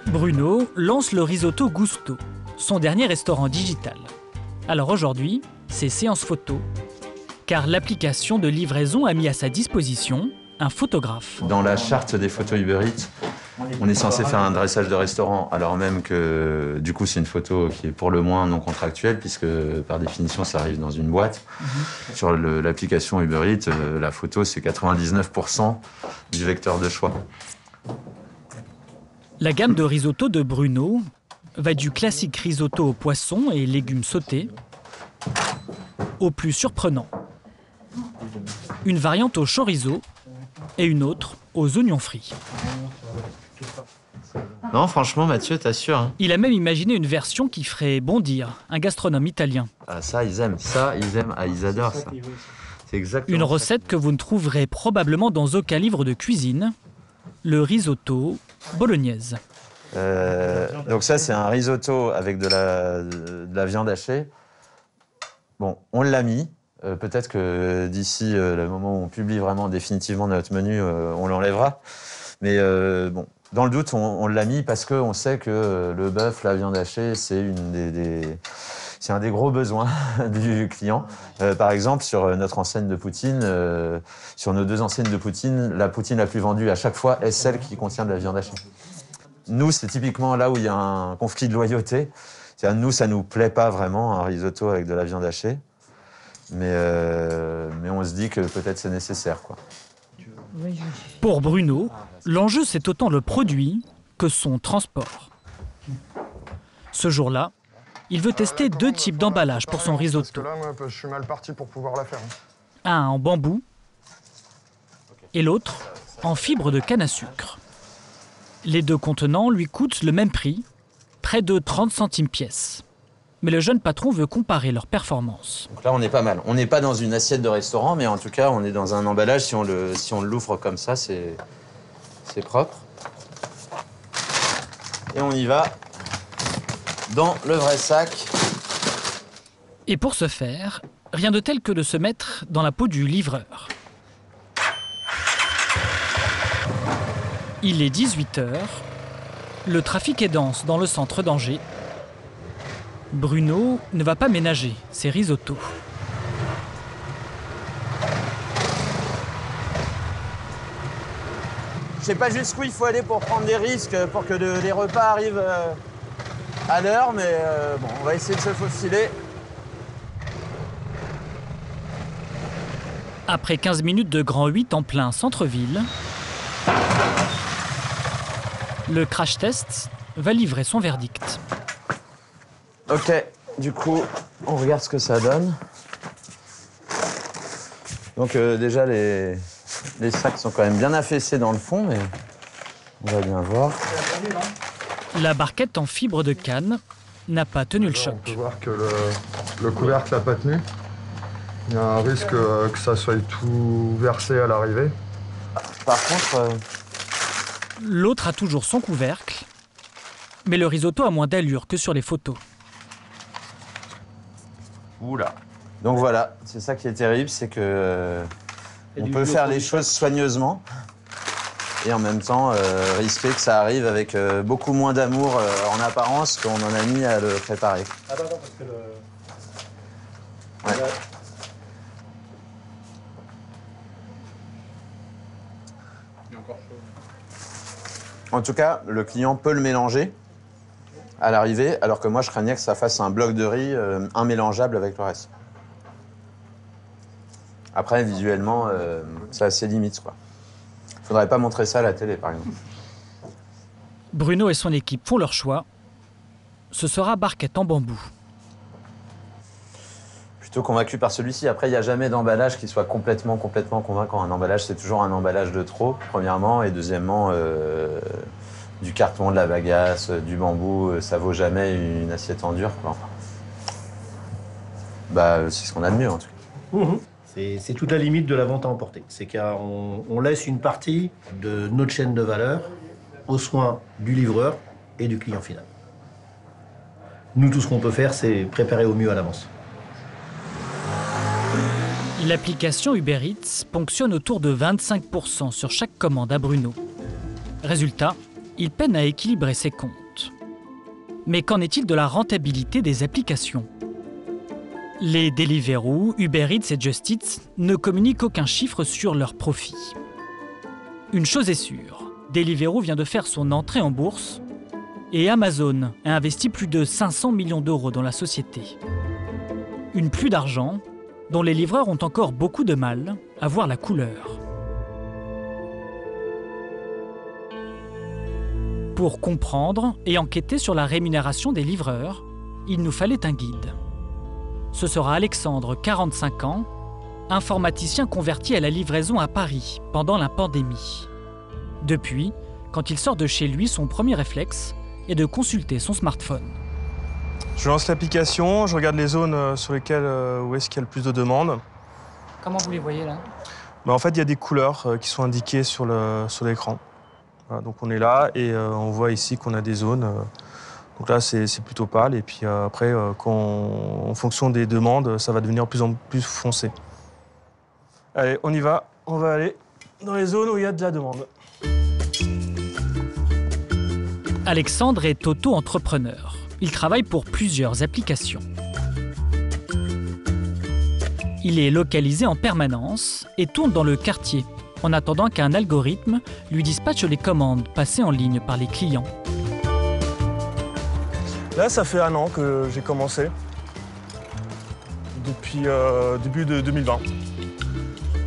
Bruno lance le risotto Gusto, son dernier restaurant digital. Alors aujourd'hui, c'est séance photo, car l'application de livraison a mis à sa disposition un photographe. Dans la charte des photos Uber Eats, on est censé faire un dressage de restaurant, alors même que du coup c'est une photo qui est pour le moins non contractuelle, puisque par définition ça arrive dans une boîte. Sur l'application Uber Eats, la photo c'est 99% du vecteur de choix. La gamme de risotto de Bruno va du classique risotto aux poissons et légumes sautés au plus surprenant. Une variante au chorizo et une autre aux oignons frits. Non, franchement, Mathieu, t'assures. Hein. Il a même imaginé une version qui ferait bondir un gastronome italien. Ah, ça, ils aiment. Ah, ils adorent ça. C'est exactement une recette que vous ne trouverez probablement dans aucun livre de cuisine, le risotto bolognaise. Donc ça, c'est un risotto avec de la viande hachée. Bon, on l'a mis. Peut-être que d'ici le moment où on publie vraiment définitivement notre menu, on l'enlèvera. Mais bon, dans le doute, on l'a mis parce qu'on sait que le bœuf, la viande hachée, c'est c'est un des gros besoins du client. Par exemple, sur notre enseigne de poutine, sur nos 2 enseignes de poutine, la poutine la plus vendue à chaque fois est celle qui contient de la viande hachée. Nous, c'est typiquement là où il y a un conflit de loyauté. Nous, ça nous plaît pas vraiment, un risotto avec de la viande hachée. Mais on se dit que peut-être c'est nécessaire, quoi. Pour Bruno, l'enjeu c'est autant le produit que son transport. Ce jour-là, il veut tester 2 types d'emballage pour son risotto. Parce que là, moi, je suis mal parti pour pouvoir la faire. Un en bambou et l'autre en fibre de canne à sucre. Les 2 contenants lui coûtent le même prix, près de 30 centimes pièce. Mais le jeune patron veut comparer leurs performances. Donc là, on est pas mal. On n'est pas dans une assiette de restaurant, mais en tout cas, on est dans un emballage. Si on l'ouvre comme ça, c'est c'est propre. Et on y va dans le vrai sac. Et pour ce faire, rien de tel que de se mettre dans la peau du livreur. Il est 18h. Le trafic est dense dans le centre d'Angers. Bruno ne va pas ménager ses risottos. Je sais pas jusqu'où il faut aller pour prendre des risques, pour que les repas arrivent à l'heure, mais bon, on va essayer de se faufiler. Après 15 minutes de grand 8 en plein centre-ville, le crash test va livrer son verdict. Ok, du coup, on regarde ce que ça donne. Donc déjà, les sacs sont quand même bien affaissés dans le fond, mais on va bien voir. La barquette en fibre de canne n'a pas tenu le choc. On peut voir que le couvercle n'a pas tenu. Il y a un risque que ça soit tout versé à l'arrivée. Par contre... L'autre a toujours son couvercle, mais le risotto a moins d'allure que sur les photos. Oula. Donc voilà, c'est ça qui est terrible, c'est que on peut faire les choses soigneusement et en même temps risquer que ça arrive avec beaucoup moins d'amour en apparence qu'on en a mis à le préparer. Attends, parce que Ouais. En tout cas, le client peut le mélanger à l'arrivée, alors que moi, je craignais que ça fasse un bloc de riz immélangeable avec le reste. Après, visuellement, c'est assez limite, quoi. Faudrait pas montrer ça à la télé, par exemple. Bruno et son équipe font leur choix. Ce sera barquette en bambou. Plutôt convaincu par celui-ci. Après, il n'y a jamais d'emballage qui soit complètement convaincant. Un emballage, c'est toujours un emballage de trop, premièrement. Et deuxièmement, du carton, de la bagasse, du bambou, ça vaut jamais une assiette en dur, quoi. Bah, c'est ce qu'on a de mieux, en tout cas. Mmh. C'est toute la limite de la vente à emporter. C'est qu'on laisse une partie de notre chaîne de valeur aux soins du livreur et du client final. Nous, tout ce qu'on peut faire, c'est préparer au mieux à l'avance. L'application Uber Eats ponctionne autour de 25% sur chaque commande à Bruno. Résultat, il peine à équilibrer ses comptes. Mais qu'en est-il de la rentabilité des applications ? Les Deliveroo, Uber Eats et Just Eat ne communiquent aucun chiffre sur leurs profits. Une chose est sûre, Deliveroo vient de faire son entrée en bourse et Amazon a investi plus de 500 millions d'euros dans la société. Une pluie d'argent dont les livreurs ont encore beaucoup de mal à voir la couleur. Pour comprendre et enquêter sur la rémunération des livreurs, il nous fallait un guide. Ce sera Alexandre, 45 ans, informaticien converti à la livraison à Paris pendant la pandémie. Depuis, quand il sort de chez lui, son premier réflexe est de consulter son smartphone. Je lance l'application, je regarde les zones sur lesquelles où est-ce qu'il y a le plus de demandes. Comment vous les voyez là ? En fait, il y a des couleurs qui sont indiquées sur l'écran. Voilà, donc on est là et on voit ici qu'on a des zones. Donc là, c'est plutôt pâle. Et puis après, en fonction des demandes, ça va devenir de plus en plus foncé. Allez, on y va. On va aller dans les zones où il y a de la demande. Alexandre est auto-entrepreneur. Il travaille pour plusieurs applications. Il est localisé en permanence et tourne dans le quartier, en attendant qu'un algorithme lui dispatche les commandes passées en ligne par les clients. Là, ça fait 1 an que j'ai commencé, depuis début de 2020.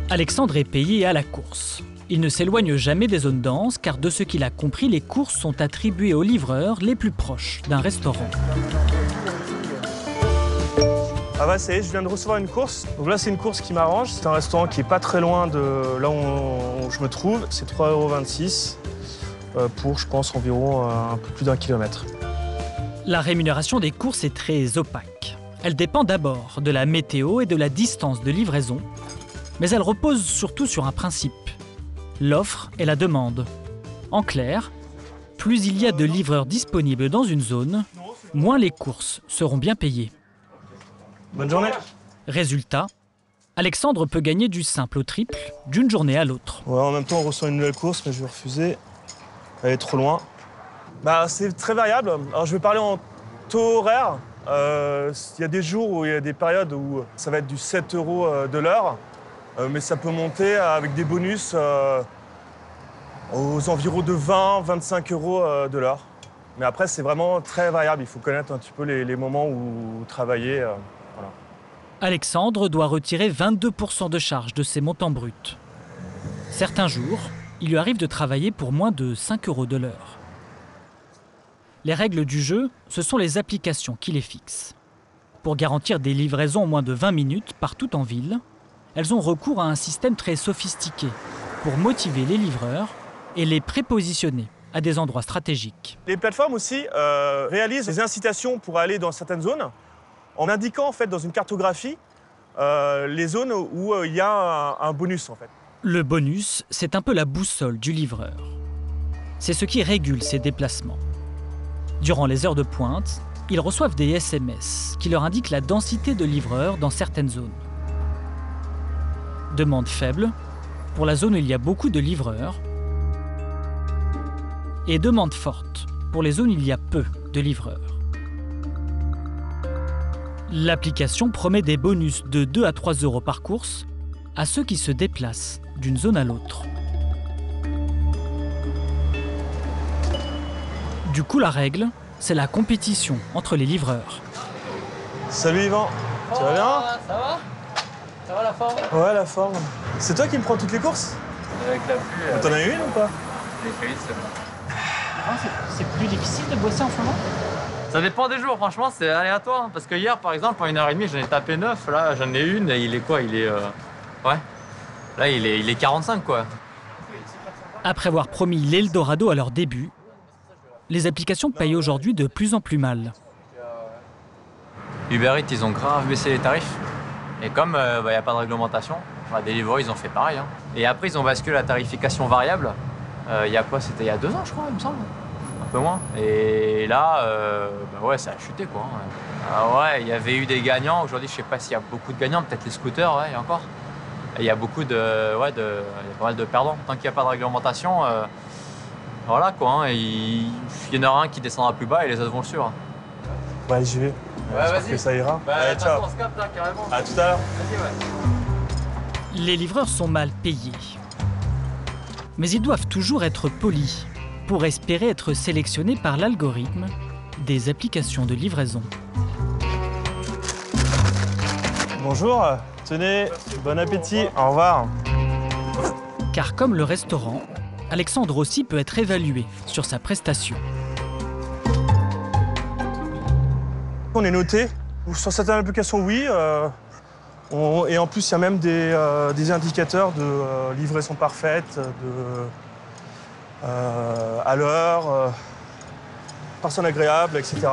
Alexandre est payé à la course. Il ne s'éloigne jamais des zones denses, car de ce qu'il a compris, les courses sont attribuées aux livreurs les plus proches d'un restaurant. Ah bah ça y est, je viens de recevoir une course. Donc là, c'est une course qui m'arrange. C'est un restaurant qui est pas très loin de là où je me trouve. C'est 3,26 € pour, je pense, environ un peu plus d'1 kilomètre. La rémunération des courses est très opaque. Elle dépend d'abord de la météo et de la distance de livraison, mais elle repose surtout sur un principe. L'offre et la demande. En clair, plus il y a de livreurs disponibles dans une zone, moins les courses seront bien payées. Bonne journée. Résultat, Alexandre peut gagner du simple au triple d'une journée à l'autre. Ouais, en même temps, on reçoit une nouvelle course, mais je vais refuser. Elle est trop loin. Bah, c'est très variable. Alors, je vais parler en taux horaire. Il y a des jours où il y a des périodes où ça va être du 7 € de l'heure, mais ça peut monter avec des bonus aux environs de 20-25 € de l'heure. Mais après, c'est vraiment très variable. Il faut connaître un petit peu les moments où travailler. Voilà. Alexandre doit retirer 22% de charge de ses montants bruts. Certains jours, il lui arrive de travailler pour moins de 5 € de l'heure. Les règles du jeu, ce sont les applications qui les fixent. Pour garantir des livraisons en moins de 20 minutes partout en ville, elles ont recours à un système très sophistiqué pour motiver les livreurs et les prépositionner à des endroits stratégiques. Les plateformes aussi réalisent des incitations pour aller dans certaines zones en indiquant en fait dans une cartographie les zones où il y a un bonus en fait. Le bonus, c'est un peu la boussole du livreur. C'est ce qui régule ses déplacements. Durant les heures de pointe, ils reçoivent des SMS qui leur indiquent la densité de livreurs dans certaines zones. Demande faible pour la zone où il y a beaucoup de livreurs et demande forte pour les zones où il y a peu de livreurs. L'application promet des bonus de 2 à 3 € par course à ceux qui se déplacent d'une zone à l'autre. Du coup, la règle, c'est la compétition entre les livreurs. Salut Yvan, tu vas bien? Ça va? Ça va la forme? Ouais, la forme. C'est toi qui me prends toutes les courses? Avec la pluie. T'en as eu une ou pas? Les feuilles, c'est bon. C'est plus difficile de bosser en ce moment? Ça dépend des jours, franchement, c'est aléatoire. Parce que hier, par exemple, en 1h30, j'en ai tapé 9. Là, j'en ai une et il est quoi? Il est. Ouais. Là, il est 45, quoi. Après avoir promis l'Eldorado à leur début, les applications payent aujourd'hui de plus en plus mal. Uber Eats, ils ont grave baissé les tarifs. Et comme il n'y a pas de réglementation, Deliveroo, ils ont fait pareil. Hein. Et après, ils ont basculé la tarification variable. Il y a quoi? C'était il y a 2 ans, je crois, il me semble. Un peu moins. Et là, ouais, ça a chuté, quoi. Ouais, il y avait eu des gagnants. Aujourd'hui, je sais pas s'il y a beaucoup de gagnants. Peut-être les scooters, ouais, il y a encore. Et il y a beaucoup de... Ouais, il y a pas mal de perdants. Tant qu'il n'y a pas de réglementation, voilà, quoi. Hein, il y en aura un qui descendra plus bas et les autres vont le suivre. Ouais, allez, j'y vais. Ouais, J'espère vas-y. que ça ira. Allez, ciao. on se capte, là, carrément. À tout à l'heure. Vas-y, ouais. Les livreurs sont mal payés. Mais ils doivent toujours être polis pour espérer être sélectionnés par l'algorithme des applications de livraison. Bonjour, tenez, bon appétit, au revoir. Car comme le restaurant, Alexandre aussi peut être évalué sur sa prestation. On est noté. Sur certaines applications, oui. Et en plus, il y a même des indicateurs de livraison parfaite, à l'heure, personne agréable, etc.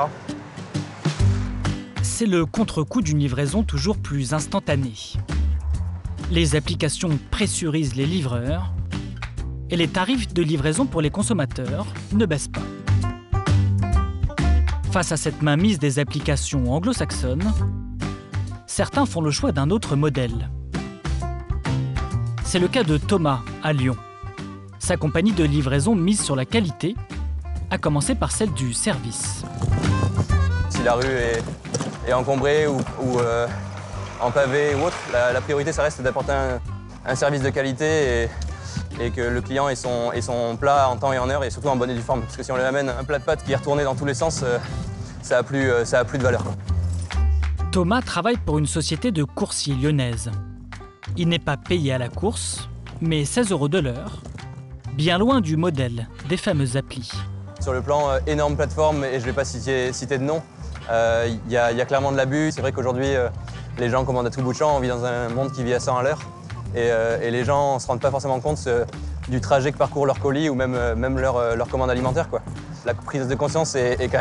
C'est le contre-coup d'une livraison toujours plus instantanée. Les applications pressurisent les livreurs et les tarifs de livraison pour les consommateurs ne baissent pas. Face à cette mainmise des applications anglo-saxonnes, certains font le choix d'un autre modèle. C'est le cas de Thomas à Lyon. Sa compagnie de livraison mise sur la qualité, à commencer par celle du service. Si la rue est encombrée ou en pavé ou autre, la priorité, ça reste d'apporter un service de qualité et que le client ait son plat en temps et en heure et surtout en bonne et due forme. Parce que si on lui amène un plat de pâtes qui est retourné dans tous les sens, ça a plus de valeur, quoi. Thomas travaille pour une société de coursiers lyonnaise. Il n'est pas payé à la course, mais 16 € de l'heure, bien loin du modèle des fameuses applis. Sur le plan énorme plateforme, et je ne vais pas citer de nom, il y a clairement de l'abus. C'est vrai qu'aujourd'hui, les gens commandent à tout bout de champ, on vit dans un monde qui vit à 100 à l'heure. Et les gens ne se rendent pas forcément compte du trajet que parcourent leur colis ou même leur commande alimentaire, quoi. La prise de conscience est quand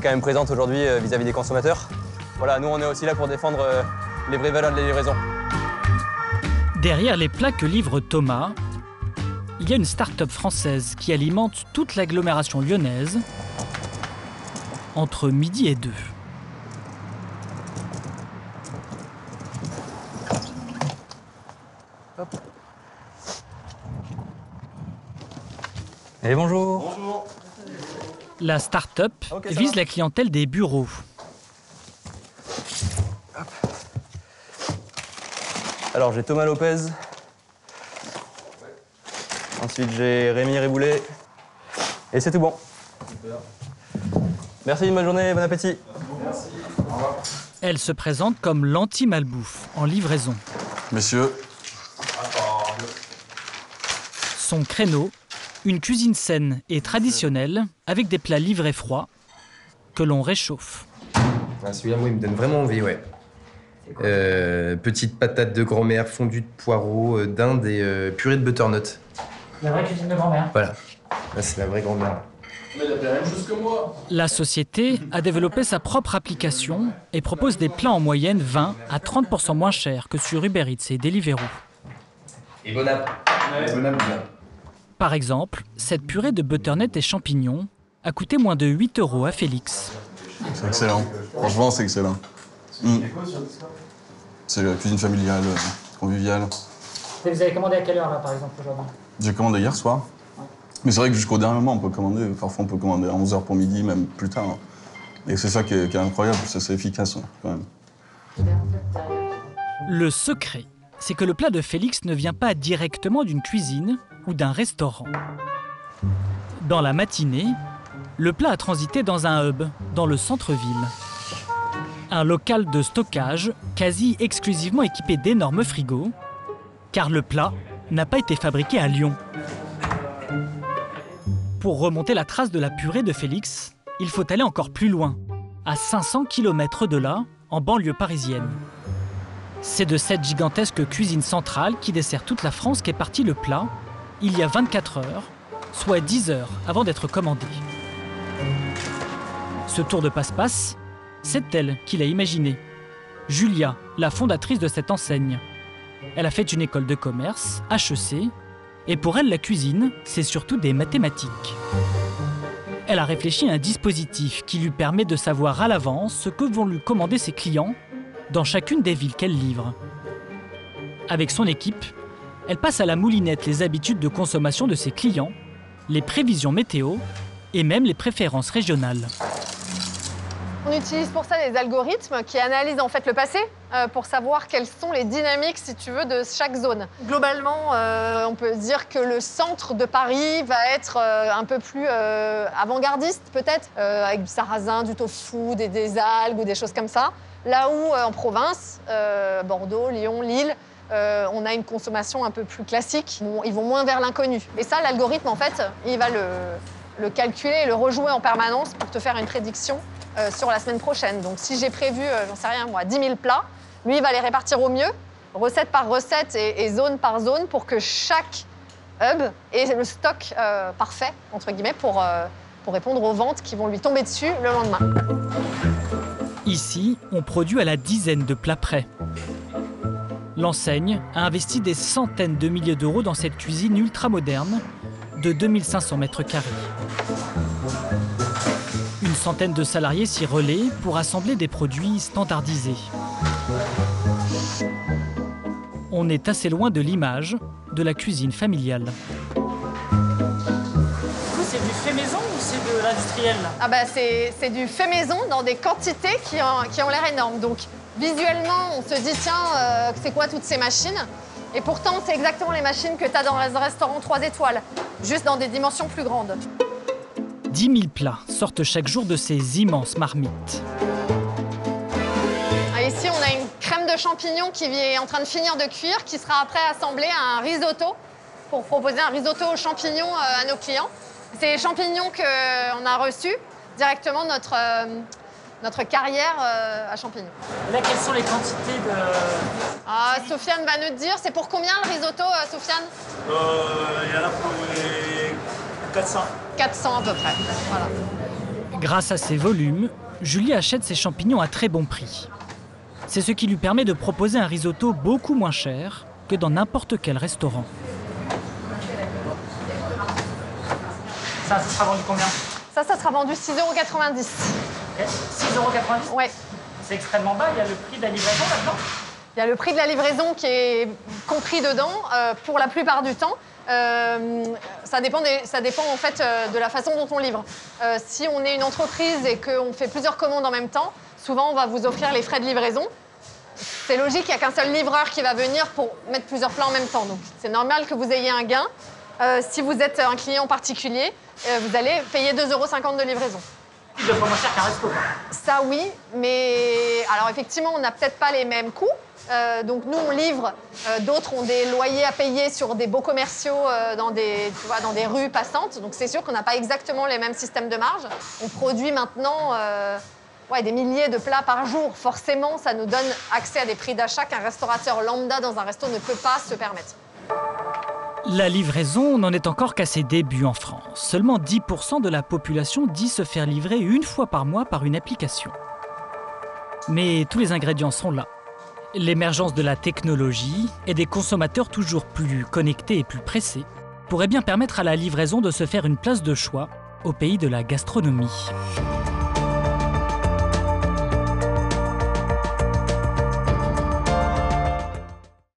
même présente aujourd'hui vis-à-vis des consommateurs. Voilà, nous on est aussi là pour défendre les vraies valeurs de la livraison. Derrière les plats que livre Thomas, il y a une start-up française qui alimente toute l'agglomération lyonnaise entre midi et 2. Hop. Et bonjour. Bonjour. La start-up vise la clientèle des bureaux. Alors j'ai Thomas Lopez. Ensuite j'ai Rémi Riboulet. Et c'est tout bon. Merci, bonne journée, bon appétit. Merci. Elle se présente comme l'anti-malbouffe en livraison. Messieurs. Son créneau, une cuisine saine et traditionnelle avec des plats livrés froids que l'on réchauffe. Ah, celui-là, moi, il me donne vraiment envie, ouais. Petite patate de grand-mère, fondue de poireaux, dinde et purée de butternut. La vraie cuisine de grand-mère. Voilà. Là, c'est la vraie grand-mère. Mais il a fait la même chose que moi. La société a développé sa propre application et propose des plats en moyenne 20 à 30% moins chers que sur Uber Eats et Deliveroo. Et bon app. Ouais. Bon app, bien. Par exemple, cette purée de butternut et champignons a coûté moins de 8 € à Félix. C'est excellent. Franchement, c'est excellent. C'est la cuisine familiale, conviviale. Et vous avez commandé à quelle heure, là, par exemple, aujourd'hui? J'ai commandé hier soir. Mais c'est vrai que jusqu'au dernier moment, on peut commander. Parfois, on peut commander à 11h pour midi, même plus tard. Et c'est ça qui est incroyable, c'est efficace, quand même. Le secret, c'est que le plat de Félix ne vient pas directement d'une cuisine ou d'un restaurant. Dans la matinée, le plat a transité dans un hub, dans le centre-ville. Un local de stockage quasi exclusivement équipé d'énormes frigos, car le plat n'a pas été fabriqué à Lyon. Pour remonter la trace de la purée de Félix, il faut aller encore plus loin, à 500 km de là, en banlieue parisienne. C'est de cette gigantesque cuisine centrale qui dessert toute la France qu'est parti le plat, il y a 24 heures, soit 10 heures avant d'être commandé. Ce tour de passe-passe, c'est elle qui l'a imaginé. Julia, la fondatrice de cette enseigne. Elle a fait une école de commerce, HEC, et pour elle, la cuisine, c'est surtout des mathématiques. Elle a réfléchi à un dispositif qui lui permet de savoir à l'avance ce que vont lui commander ses clients dans chacune des villes qu'elle livre. Avec son équipe, elle passe à la moulinette les habitudes de consommation de ses clients, les prévisions météo et même les préférences régionales. On utilise pour ça des algorithmes qui analysent en fait le passé pour savoir quelles sont les dynamiques, si tu veux, de chaque zone. Globalement, on peut dire que le centre de Paris va être un peu plus avant-gardiste, peut-être, avec du sarrasin, du tofu, des algues ou des choses comme ça. Là où, en province, Bordeaux, Lyon, Lille, on a une consommation un peu plus classique. Ils vont moins vers l'inconnu. Et ça, l'algorithme, en fait, il va le calculer et le rejouer en permanence pour te faire une prédiction sur la semaine prochaine. Donc si j'ai prévu, j'en sais rien moi, 10 000 plats, lui il va les répartir au mieux, recette par recette et zone par zone, pour que chaque hub ait le stock parfait, entre guillemets, pour répondre aux ventes qui vont lui tomber dessus le lendemain. Ici, on produit à la dizaine de plats prêts. L'enseigne a investi des centaines de milliers d'euros dans cette cuisine ultra-moderne de 2500 mètres carrés. Une centaine de salariés s'y relaient pour assembler des produits standardisés. On est assez loin de l'image de la cuisine familiale. C'est du fait maison ou c'est de l'industriel? Ah bah c'est du fait maison dans des quantités qui ont l'air énormes. Donc visuellement, on se dit tiens, c'est quoi toutes ces machines? Et pourtant, c'est exactement les machines que tu as dans les restaurants 3 étoiles, juste dans des dimensions plus grandes. 10 000 plats sortent chaque jour de ces immenses marmites. Ici, on a une crème de champignons qui est en train de finir de cuire, qui sera après assemblée à un risotto, pour proposer un risotto aux champignons à nos clients. C'est les champignons qu'on a reçus directement de notre carrière à champignons. Et là, quelles sont les quantités de... Ah, Sofiane va nous dire. C'est pour combien le risotto, Sofiane? Il y en a pour 400. 400 à peu près, voilà. Grâce à ses volumes, Julie achète ses champignons à très bon prix. C'est ce qui lui permet de proposer un risotto beaucoup moins cher que dans n'importe quel restaurant. Ça sera vendu combien? Ça sera vendu 6,90 €. Ok, 6,90 €? Ouais. C'est extrêmement bas, il y a le prix de la livraison là-dedans? Il y a le prix de la livraison qui est compris dedans pour la plupart du temps. Ça dépend en fait de la façon dont on livre. Si on est une entreprise et qu'on fait plusieurs commandes en même temps, souvent on va vous offrir les frais de livraison. C'est logique, il n'y a qu'un seul livreur qui va venir pour mettre plusieurs plats en même temps. Donc c'est normal que vous ayez un gain. Si vous êtes un client particulier, vous allez payer 2,50 € de livraison. Deux fois moins cher qu'un resto. Ça oui, mais alors effectivement on n'a peut-être pas les mêmes coûts. Donc nous on livre, d'autres ont des loyers à payer sur des beaux commerciaux dans des rues passantes. Donc c'est sûr qu'on n'a pas exactement les mêmes systèmes de marge. On produit maintenant des milliers de plats par jour. Forcément ça nous donne accès à des prix d'achat qu'un restaurateur lambda dans un resto ne peut pas se permettre. La livraison n'en est encore qu'à ses débuts en France. Seulement 10% de la population dit se faire livrer une fois par mois par une application. Mais tous les ingrédients sont là. L'émergence de la technologie et des consommateurs toujours plus connectés et plus pressés pourrait bien permettre à la livraison de se faire une place de choix au pays de la gastronomie.